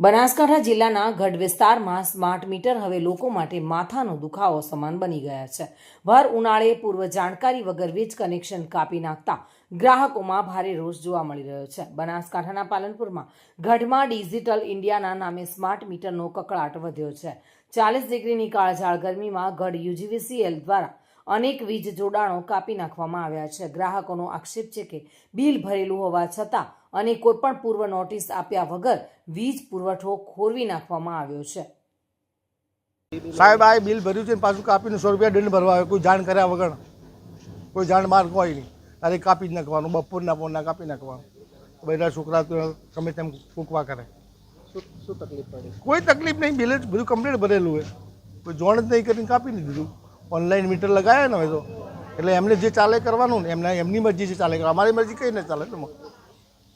બનાસકાંઠા જિલ્લાના ગઢ વિસ્તારમાં સ્માર્ટ મીટર હવે લોકો માટે માથાનો દુખાવો સમાન બની ગયા છે. ભર ઉનાળે પૂર્વ જાણકારી વગર વીજ કનેક્શન કાપી નાખતા ગ્રાહકોમાં ભારે રોષ જોવા મળી રહ્યો છે. બનાસકાંઠાના પાલનપુરમાં ગઢમાં ડિજિટલ ઇન્ડિયાના નામે સ્માર્ટ મીટરનો કકળાટ વધ્યો છે. 40 ડિગ્રીની કાળઝાળ ગરમીમાં ગઢ યુજીવીસીએલ દ્વારા અનેક વીજ જોડાણો કાપી નાખવામાં આવ્યા છે. ગ્રાહકોનો આક્ષેપ છે કે બિલ ભરેલું હોવા છતાં અને કોઈપણ પૂર્વ નોટિસ આપ્યા વગર વીજ પુરવઠો ખોરવી નાખવામાં આવ્યો છે. સાહેબ આ બિલ ભર્યું છે પાછું કાપીને 100 રૂપિયા દંડ ભરવા આવે, કોઈ જાણ કર્યા વગર, કોઈ જાણ માર કોઈ નહીં, તારે કાપી જ નાખવાનું, બપોરના પોરના કાપી નાખવાનું. બધા છોકરા તો ગમે તેમ ફૂંકવા કરે. શું તકલીફ પડી? કોઈ તકલીફ નહીં, બિલ જ બધું કમ્પ્લીટ ભરેલું હોય, કોઈ જોણ જ નહીં કરીને કાપી દીધું. ઓનલાઈન મીટર લગાવ્યા ને હવે તો, એટલે એમને જે ચાલે કરવાનું ને, એમની મરજી જે ચાલે કરવા, અમારી મરજી કઈ ન ચાલે.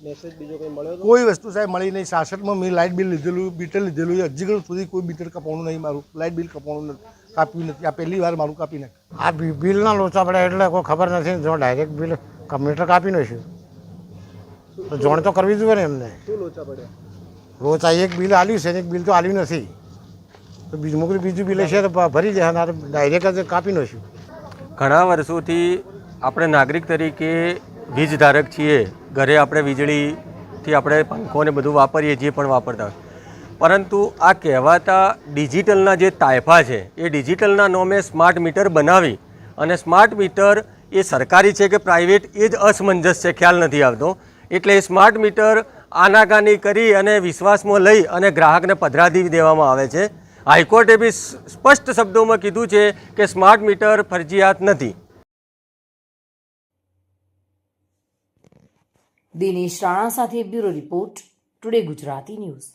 મેસેજ બીજો કંઈ મળ્યો? કોઈ વસ્તુ સાહેબ મળી નહીં. 66માં મેં લાઇટ બિલ લીધેલું, મીટર લીધેલું, હજી સુધી કોઈ મીટર કપાવવાનું નહીં. મારું લાઇટ બિલ કપાવવાનું નથી, કાપ્યું નથી. આ પહેલી વાર મારું કાપી નાખ્યું. આ બિલના લોચા પડ્યા એટલે કોઈ ખબર નથી. જો ડાયરેક્ટ બિલ મીટર કાપી નાખ્યું તો જોણ તો કરવી જોઈએ ને એમને. શું લોચા પડ્યા? લોચા એક બિલ આલ્યું છે ને એક બિલ તો આલ્યું નથી, તો બીજું બિલ છે તો ભરી દે, ડાયરેક્ટ જ કાપી નાખ્યું. ઘણા વર્ષોથી આપણે નાગરિક તરીકે વીજ ધારક છીએ. ઘરે આપણે વીજળીથી આપણે પંખો ને બધું વાપરીએ છીએ, પણ વાપરતા હોય. પરંતુ આ કહેવાતા ડિજિટલના જે તાયફા છે એ ડિજિટલના નામે સ્માર્ટ મીટર બનાવી, અને સ્માર્ટ મીટર એ સરકારી છે કે પ્રાઇવેટ એ જ અસમંજસ છે, ખ્યાલ નથી આવતો. એટલે સ્માર્ટ મીટર આનાકાની કરી અને વિશ્વાસમાં લઈ અને ગ્રાહકને પધરાવી દેવામાં આવે છે. હાઈકોર્ટે બી સ્પષ્ટ શબ્દોમાં કીધું છે કે સ્માર્ટ મીટર ફરજિયાત નથી. દિનેશ રાણા સાથે bureau report, today Gujarati news.